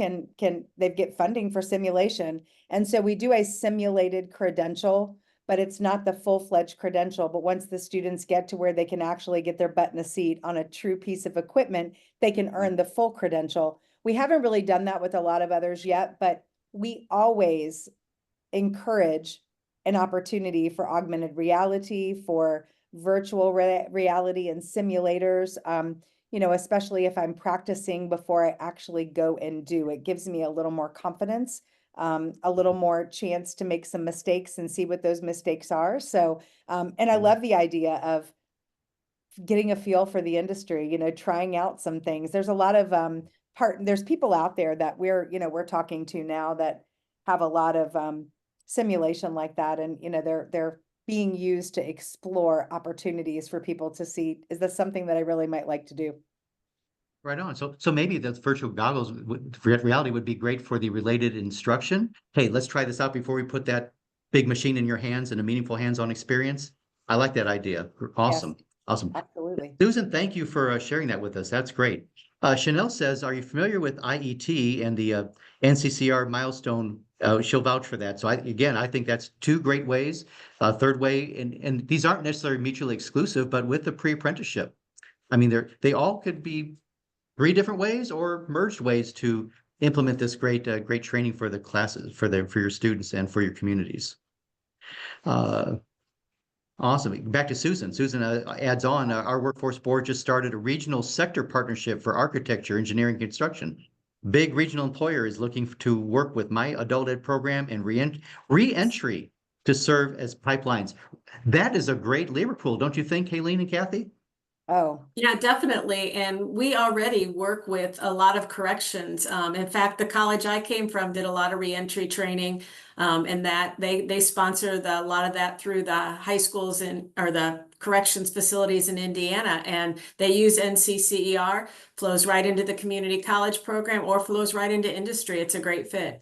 they get funding for simulation. And so we do a simulated credential, but it's not the full-fledged credential. But once the students get to where they can actually get their butt in a seat on a true piece of equipment, they can earn the full credential. We haven't really done that with a lot of others yet, but we always encourage an opportunity for augmented reality, for virtual reality and simulators. Especially if I'm practicing before I actually go and do. It gives me a little more confidence, a little more chance to make some mistakes and see what those mistakes are. So, and I love the idea of getting a feel for the industry, trying out some things. There's a lot of there's people out there that we're talking to now that have a lot of simulation like that, and they're being used to explore opportunities for people to see, is this something that I really might like to do? Right on. So maybe the virtual goggles reality would be great for the related instruction. Hey, let's try this out before we put that big machine in your hands and a meaningful hands-on experience. I like that idea. Awesome. Yes, Awesome. absolutely. Susan, thank you for sharing that with us. That's great. Chanel says, are you familiar with IET and the NCCR milestone? She'll vouch for that. So I think that's two great ways. Third way, and these aren't necessarily mutually exclusive, but with the pre-apprenticeship, I mean, they all could be three different ways or merged ways to implement this great training for the classes, for your students and for your communities. Awesome. Back to Susan. Susan adds on, our workforce board just started a regional sector partnership for architecture, engineering, construction. Big regional employer is looking to work with my adult ed program and re-entry to serve as pipelines. That is a great labor pool, don't you think, Kaylene and Cathy? Oh, Yeah, definitely. And we already work with a lot of corrections. In fact, the college I came from did a lot of reentry training, and that they sponsor a lot of that through the high schools or the corrections facilities in Indiana. And they use NCCER, flows right into the community college program or flows right into industry. It's a great fit.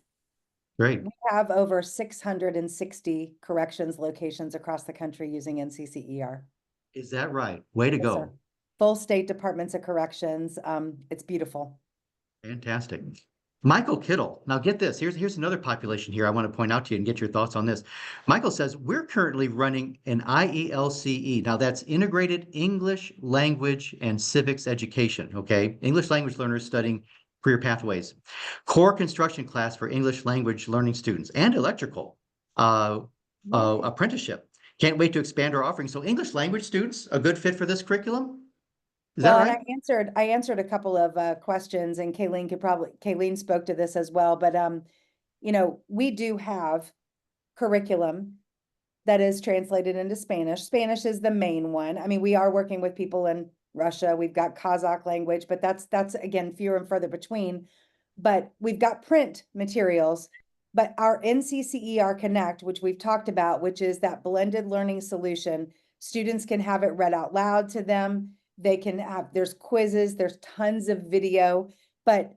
Great. we have over 660 corrections locations across the country using NCCER. Is that right? Way to Yes, go. sir. Full state departments of corrections. It's beautiful. Fantastic. Michael Kittle. Now get this. Here's another population here I want to point out to you and get your thoughts on this. Michael says, we're currently running an IELCE. Now that's Integrated English Language and Civics Education, okay? English language learners studying career pathways. Core construction class for English language learning students and electrical apprenticeship. Can't wait to expand our offering. So English language students, a good fit for this curriculum? Is that Well, right? and I answered a couple of questions, and Kaylene spoke to this as well, but we do have curriculum that is translated into Spanish. Spanish is the main one. I mean, we are working with people in Russia. We've got Kazakh language, but that's again fewer and further between. But we've got print materials. But our NCCER Connect, which we've talked about, which is that blended learning solution, students can have it read out loud to them. There's quizzes, there's tons of video, but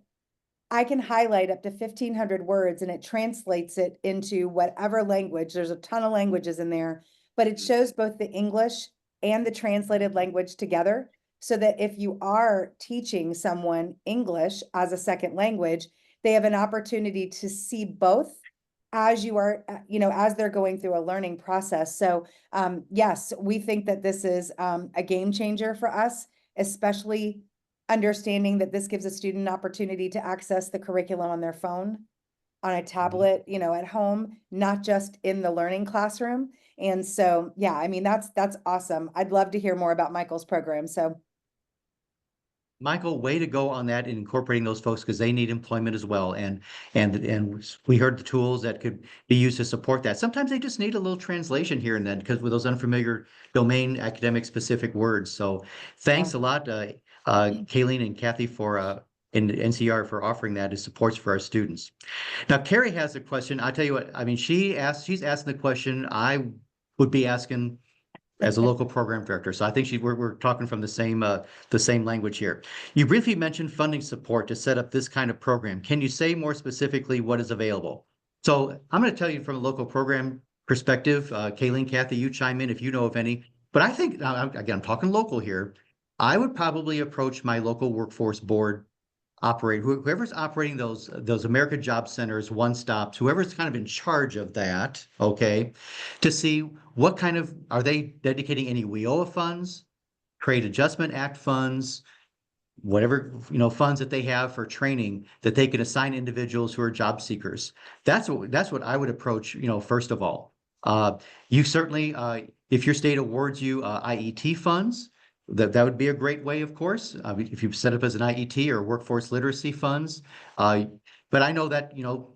I can highlight up to 1,500 words and it translates it into whatever language. There's a ton of languages in there, but it shows both the English and the translated language together, so that if you are teaching someone English as a second language, they have an opportunity to see both as you are, as they're going through a learning process. So yes, we think that this is a game changer for us, especially understanding that this gives a student an opportunity to access the curriculum on their phone, on a tablet, at home, not just in the learning classroom. And so, yeah, I mean, that's awesome. I'd love to hear more about Michael's program. So Michael, way to go on that and incorporating those folks because they need employment as well. And we heard the tools that could be used to support that. Sometimes they just need a little translation here and then because with those unfamiliar domain academic specific words. So thanks a lot, Kaylene and Cathy for in NCR for offering that as supports for our students. Now, Carrie has a question. I'll tell you what, I mean, she's asking the question I would be asking as a local program director. So I think we're talking from the same language here. You briefly mentioned funding support to set up this kind of program. Can you say more specifically what is available? So I'm going to tell you from a local program perspective, Kaylene, Cathy, you chime in if you know of any. But I think, again, I'm talking local here. I would probably approach my local workforce board whoever's operating those America Job Centers, one stops, whoever's kind of in charge of that, okay, to see what kind of, are they dedicating any WIOA funds, Trade Adjustment Act funds, whatever, funds that they have for training that they can assign individuals who are job seekers. That's what I would approach, first of all. You certainly, if your state awards you IET funds, that would be a great way, of course, if you set up as an IET or workforce literacy funds. But I know that,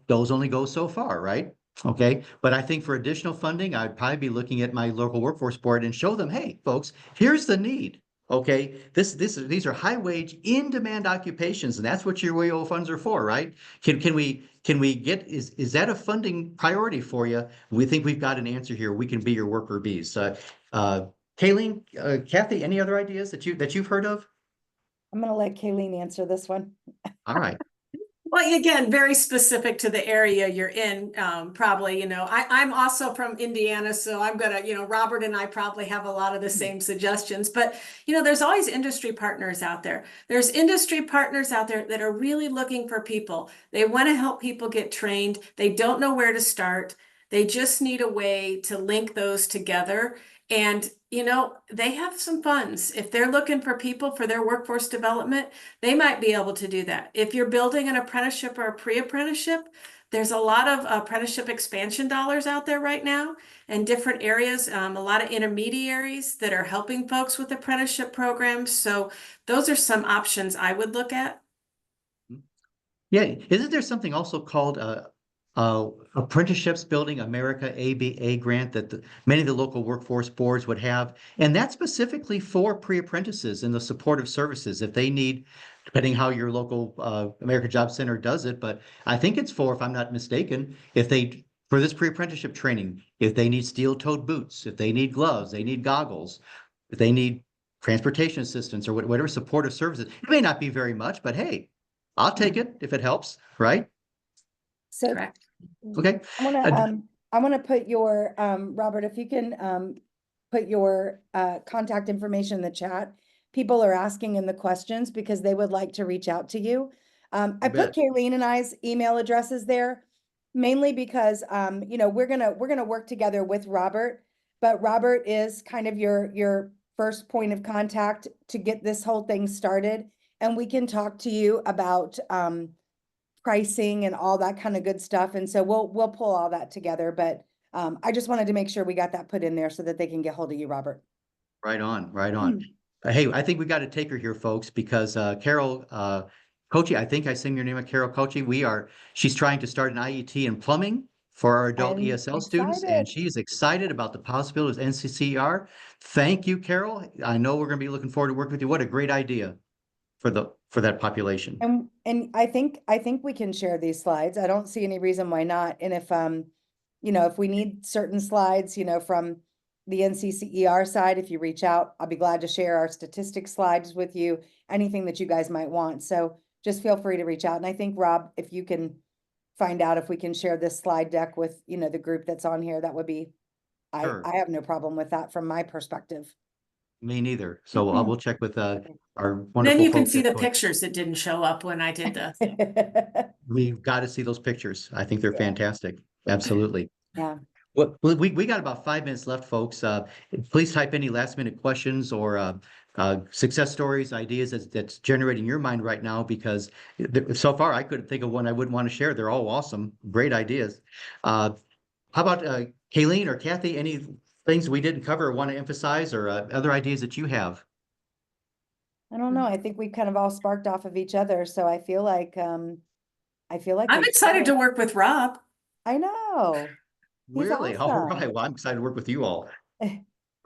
those only go so far, right? Okay. But I think for additional funding, I'd probably be looking at my local workforce board and show them, hey, folks, here's the need. Okay. These are high wage, in demand occupations, and that's what your WIO funds are for, right? Can we get, is that a funding priority for you? We think we've got an answer here. We can be your worker bees. Kaylene, Cathy, any other ideas that you've heard of? I'm going to let Kaylene answer this one. All right. Well, again, very specific to the area you're in, probably, I'm also from Indiana, so I'm gonna, Robert and I probably have a lot of the same suggestions, but, there's always industry partners out there. There's industry partners out there that are really looking for people. They want to help people get trained. They don't know where to start. They just need a way to link those together. And, they have some funds. If they're looking for people for their workforce development, they might be able to do that. If you're building an apprenticeship or a pre-apprenticeship, there's a lot of apprenticeship expansion dollars out there right now in different areas, a lot of intermediaries that are helping folks with apprenticeship programs. So those are some options I would look at. Yeah. Isn't there something also called Apprenticeships Building America ABA grant that many of the local workforce boards would have? And that's specifically for pre-apprentices and the supportive services if they need, depending how your local America Job Center does it. But I think it's for, if I'm not mistaken, for this pre-apprenticeship training, if they need steel-toed boots, if they need gloves, they need goggles, if they need transportation assistance or whatever supportive services. It may not be very much, but hey, I'll take it if it helps, right? So Correct. Okay. I want to put your, Robert, if you can put your contact information in the chat. People are asking in the questions because they would like to reach out to you. I put Kaylene and I's email addresses there, mainly because, we're gonna work together with Robert, but Robert is kind of your first point of contact to get this whole thing started. And we can talk to you about pricing and all that kind of good stuff. And so we'll pull all that together. But I just wanted to make sure we got that put in there so that they can get hold of you, Robert. Right on, right on. Hey, I think we got to take her here, folks, because Carol Kochi, I think I sing your name of Carol Kochi. She's trying to start an IET in plumbing for our adult I'm ESL students, and she's excited about the possibilities of NCCER. Thank you, Carol. I know we're going to be looking forward to working with you. What a great idea for that population. And I think we can share these slides. I don't see any reason why not. And if we need certain slides, from the NCCER side, if you reach out, I'll be glad to share our statistics slides with you, anything that you guys might want. So just feel free to reach out. And I think, Rob, if you can find out if we can share this slide deck with, the group that's on here, that would be, Sure. I have no problem with that from my perspective. Me neither. So I will check with our Then wonderful you can folks see at the COABE. pictures that didn't show up when I did this. We've got to see those pictures. I think they're Yeah. fantastic. Absolutely. Yeah. Well, we got about 5 minutes left, folks. Please type any last minute questions or success stories, ideas that's generating your mind right now, because so far I couldn't think of one I wouldn't want to share. They're all awesome, great ideas. How about Kaylene or Kathy? Any things we didn't cover or want to emphasize, or other ideas that you have? I don't know. I think we kind of all sparked off of each other. So I feel like I'm we excited to work with Rob. I know. He's Really? All awesome. right. Well, I'm excited to work with you all, Well,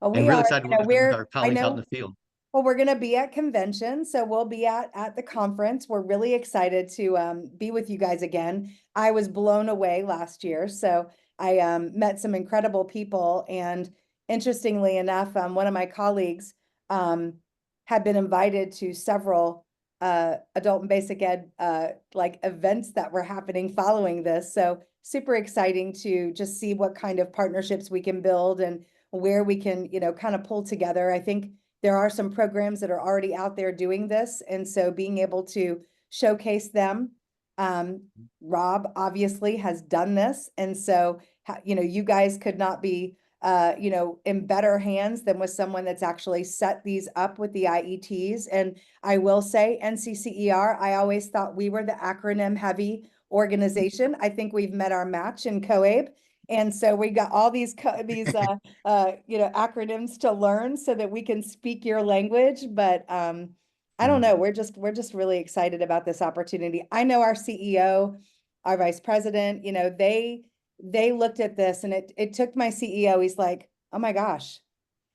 and we really are, excited to work with our I colleagues out in know, the field. well, we're gonna be at convention, so we'll be at the conference. We're really excited to be with you guys again. I was blown away last year, so I met some incredible people, and interestingly enough, one of my colleagues um had been invited to several adult and basic ed like events that were happening following this. So super exciting to just see what kind of partnerships we can build and where we can, kind of pull together. I think there are some programs that are already out there doing this. And so being able to showcase them, Rob obviously has done this. And so, you guys could not be, in better hands than with someone that's actually set these up with the IETs. And I will say NCCER, I always thought we were the acronym heavy organization. I think we've met our match in COABE. And so we got all these acronyms to learn so that we can speak your language. But I don't know, we're just really excited about this opportunity. I know our CEO, our vice president, they looked at this, and it took my CEO, he's like, oh my gosh,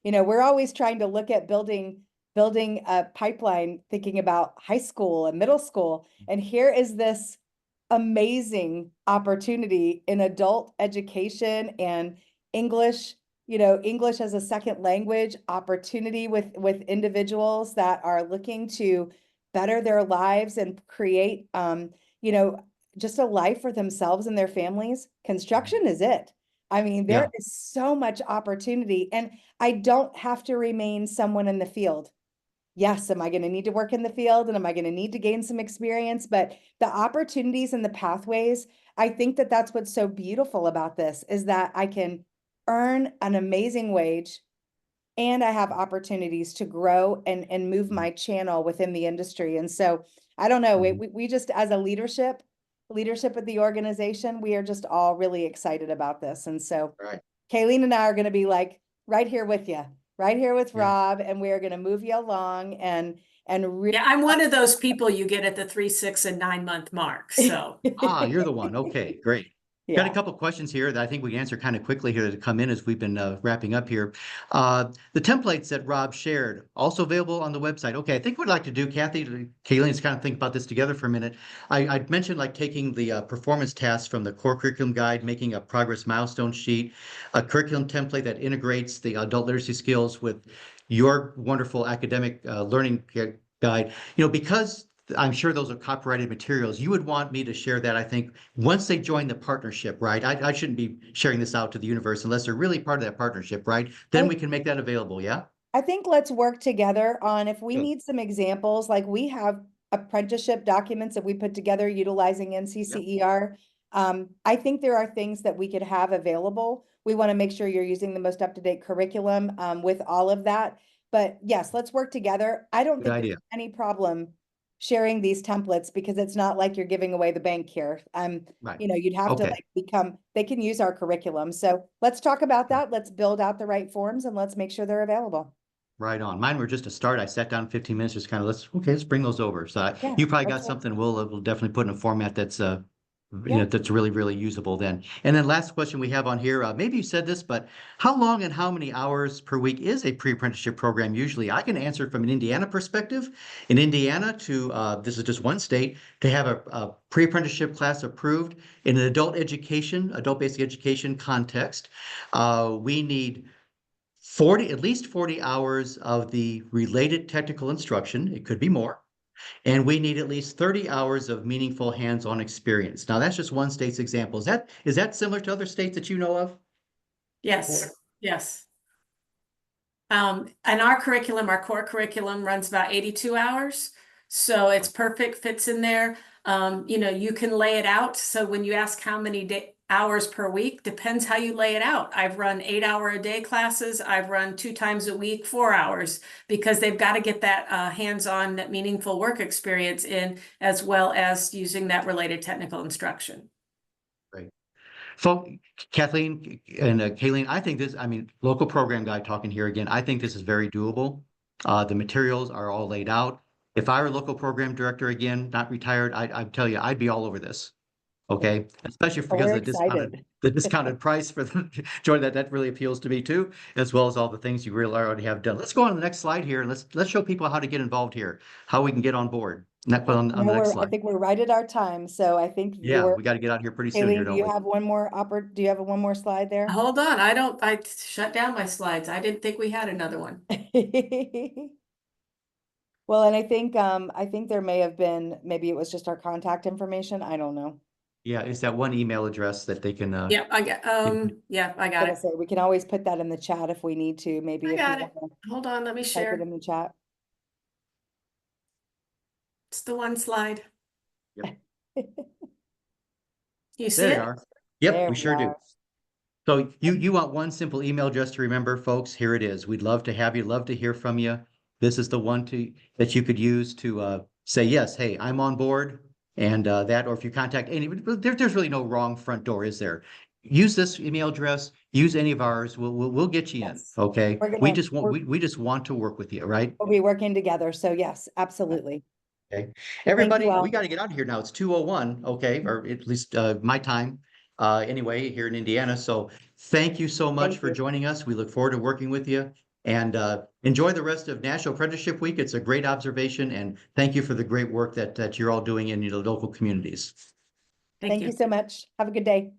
we're always trying to look at building a pipeline, thinking about high school and middle school. And here is this amazing opportunity in adult education and English, English as a second language opportunity with individuals that are looking to better their lives and create, just a life for themselves and their families. Construction is it. I mean, there Yeah. is so much opportunity, and I don't have to remain someone in the field. Yes, am I going to need to work in the field, and am I going to need to gain some experience? But the opportunities and the pathways, I think that that's what's so beautiful about this, is that I can earn an amazing wage, and I have opportunities to grow and move my channel within the industry. And so I don't know, we just, as a leadership of the organization, we are just all really excited about this. And so Right. Kaylene and I are going to be like right here with you, right here with Yeah. Rob, and we are going to move you along and really. Yeah, I'm one of those people you get at the 3, 6, and 9 month mark. So You're the one. Okay, great. Got a Yeah. couple questions here that I think we can answer kind of quickly here to come in as we've been wrapping up here. The templates that Rob shared, also available on the website. Okay, I think what I'd like to do, Kathy, Kaylene, is kind of think about this together for a minute. I mentioned like taking the performance tasks from the core curriculum guide, making a progress milestone sheet, a curriculum template that integrates the adult literacy skills with your wonderful academic learning guide. Because I'm sure those are copyrighted materials. You would want me to share that, I think, once they join the partnership, right? I shouldn't be sharing this out to the universe unless they're really part of that partnership, right? Then we can make that available, yeah? I think let's work together on, if we Good. need some examples, like we have apprenticeship documents that we put together utilizing NCCER. I think there are things that we could have available. We want to make sure you're using the most up-to-date curriculum with all of that. But yes, let's work together. I don't Good think idea. there's any problem sharing these templates, because it's not like you're giving away the bank here. Right. You'd have to Okay. like they can use our curriculum. So let's talk about that. Let's build out the right forms, and let's make sure they're available. Right on. Mine were just a start. I sat down 15 minutes, just kind of let's bring those over. So Yeah, you probably got let's work. something we'll definitely put in a format that's Yeah. that's really, really usable then. And then last question we have on here, maybe you said this, but how long and how many hours per week is a pre-apprenticeship program usually? I can answer from an Indiana perspective. In Indiana, this is just one state, to have a pre-apprenticeship class approved in an adult basic education context, we need at least 40 hours of the related technical instruction. It could be more. And we need at least 30 hours of meaningful hands-on experience. Now, that's just one state's example. Is that similar to other states that you know of? yes, yes. And our curriculum, our core curriculum runs about 82 hours. So it's perfect, fits in there. You know, you can lay it out. So when you ask how many hours per week, depends how you lay it out. I've run 8-hour-a-day classes. I've run 2 times a week, 4 hours, because they've got to get that hands-on, that meaningful work experience in, as well as using that related technical instruction. Right. So Kathleen and Kaylene, I think this, I mean, local program guy talking here again, I think this is very doable. The materials are all laid out. If I were local program director again, not retired, I'd tell you, I'd be all over this. Okay, especially Oh, because we're of excited. the discounted price for the join that really appeals to me too, as well as all the things you really already have done. Let's go on to the next slide here and let's show people how to get involved here, how we can get on board. On the next I slide. think we're right at our time, so I think Yeah, we got to get out here pretty soon here, Kaylene, do don't you we? have one more do you have one more slide there? Hold on, I shut down my slides. I didn't think we had another one. Well, and I think there may have been, maybe it was just our contact information. I don't know. Yeah, it's that one email address that they can Yeah, I got Gonna it. say, we can always put that in the chat if we need to, maybe I if you got it. want Hold on, let me to type it share. in the chat. It's the one slide. You see There you it? are. Yep, There we we sure do. are. So you want one simple email address to remember, folks? Here it is. We'd love to have you, love to hear from you. This is the one that you could use to say, yes, hey, I'm on board. And that, or if you contact any, there's really no wrong front door, is there? Use this email address, use any of ours. We'll get you in. Yes. Okay. We're We gonna, just want we just want to work with you, right? we'll be working together. So yes, absolutely. Okay. Thank you Everybody, all. we got to get out of here now. It's 2:01, okay, or at least my time anyway here in Indiana. So thank you so much Thank for you. joining us. We look forward to working with you and enjoy the rest of National Apprenticeship Week. It's a great observation and thank you for the great work that you're all doing in your local communities. Thank Thank you. you so much. Have a good day.